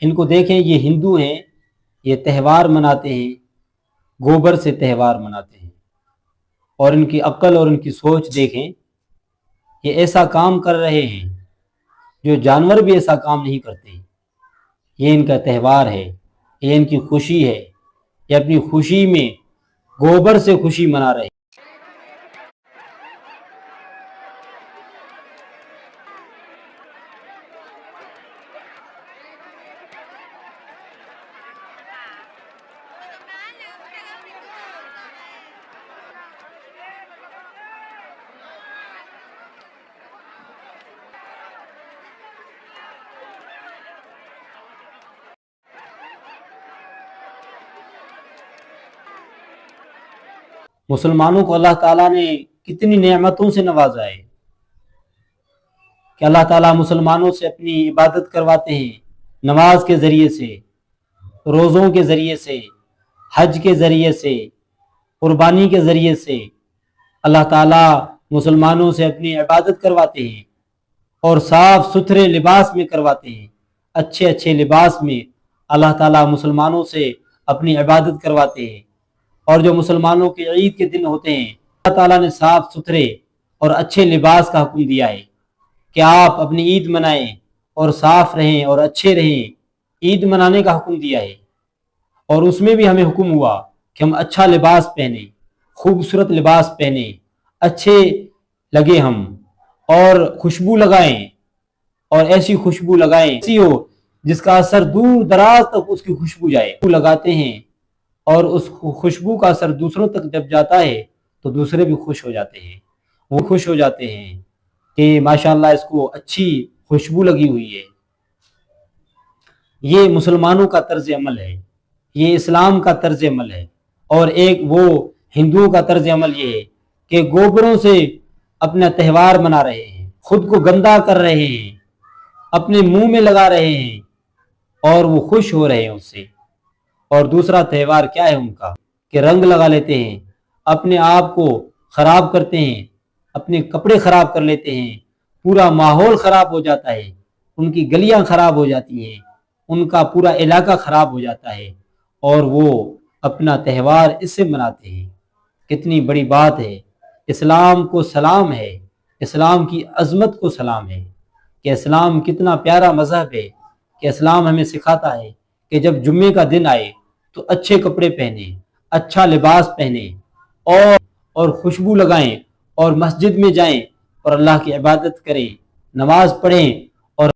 ان کو دیکھیں، یہ ہندو ہیں، یہ تہوار مناتے ہیں، گوبر سے تہوار مناتے ہیں، اور ان کی عقل اور ان کی سوچ دیکھیں، یہ ایسا کام کر رہے ہیں جو جانور بھی ایسا کام نہیں کرتے۔ یہ ان کا تہوار ہے، یہ ان کی خوشی ہے، یہ اپنی خوشی میں گوبر سے خوشی منا رہے ہیں۔ مسلمانوں کو اللہ تعالیٰ نے کتنی نعمتوں سے نوازا ہے کہ اللہ تعالیٰ مسلمانوں سے اپنی عبادت کرواتے ہیں، نماز کے ذریعے سے، روزوں کے ذریعے سے، حج کے ذریعے سے، قربانی کے ذریعے سے اللہ تعالیٰ مسلمانوں سے اپنی عبادت کرواتے ہیں، اور صاف ستھرے لباس میں کرواتے ہیں۔ اچھے اچھے لباس میں اللہ تعالیٰ مسلمانوں سے اپنی عبادت کرواتے ہیں۔ اور جو مسلمانوں کے عید کے دن ہوتے ہیں، اللہ تعالیٰ نے صاف ستھرے اور اچھے لباس کا حکم دیا ہے کہ آپ اپنی عید منائیں اور صاف رہیں اور اچھے رہیں۔ عید منانے کا حکم دیا ہے، اور اس میں بھی ہمیں حکم ہوا کہ ہم اچھا لباس پہنیں، خوبصورت لباس پہنیں، اچھے لگے ہم، اور خوشبو لگائیں، اور ایسی خوشبو لگائیں ایسی ہو جس کا اثر دور دراز تک اس کی خوشبو جائے۔ خوشبو لگاتے ہیں، اور اس خوشبو کا اثر دوسروں تک جب جاتا ہے تو دوسرے بھی خوش ہو جاتے ہیں، وہ خوش ہو جاتے ہیں کہ ماشاءاللہ اس کو اچھی خوشبو لگی ہوئی ہے۔ یہ مسلمانوں کا طرز عمل ہے، یہ اسلام کا طرز عمل ہے۔ اور ایک وہ ہندوؤں کا طرز عمل یہ ہے کہ گوبروں سے اپنا تہوار منا رہے ہیں، خود کو گندا کر رہے ہیں، اپنے منہ میں لگا رہے ہیں، اور وہ خوش ہو رہے ہیں اس سے۔ اور دوسرا تہوار کیا ہے ان کا کہ رنگ لگا لیتے ہیں، اپنے آپ کو خراب کرتے ہیں، اپنے کپڑے خراب کر لیتے ہیں، پورا ماحول خراب ہو جاتا ہے، ان کی گلیاں خراب ہو جاتی ہیں، ان کا پورا علاقہ خراب ہو جاتا ہے، اور وہ اپنا تہوار اس سے مناتے ہیں۔ کتنی بڑی بات ہے! اسلام کو سلام ہے، اسلام کی عظمت کو سلام ہے کہ اسلام کتنا پیارا مذہب ہے کہ اسلام ہمیں سکھاتا ہے کہ جب جمعے کا دن آئے تو اچھے کپڑے پہنیں، اچھا لباس پہنیں، اور خوشبو لگائیں، اور مسجد میں جائیں اور اللہ کی عبادت کریں، نماز پڑھیں،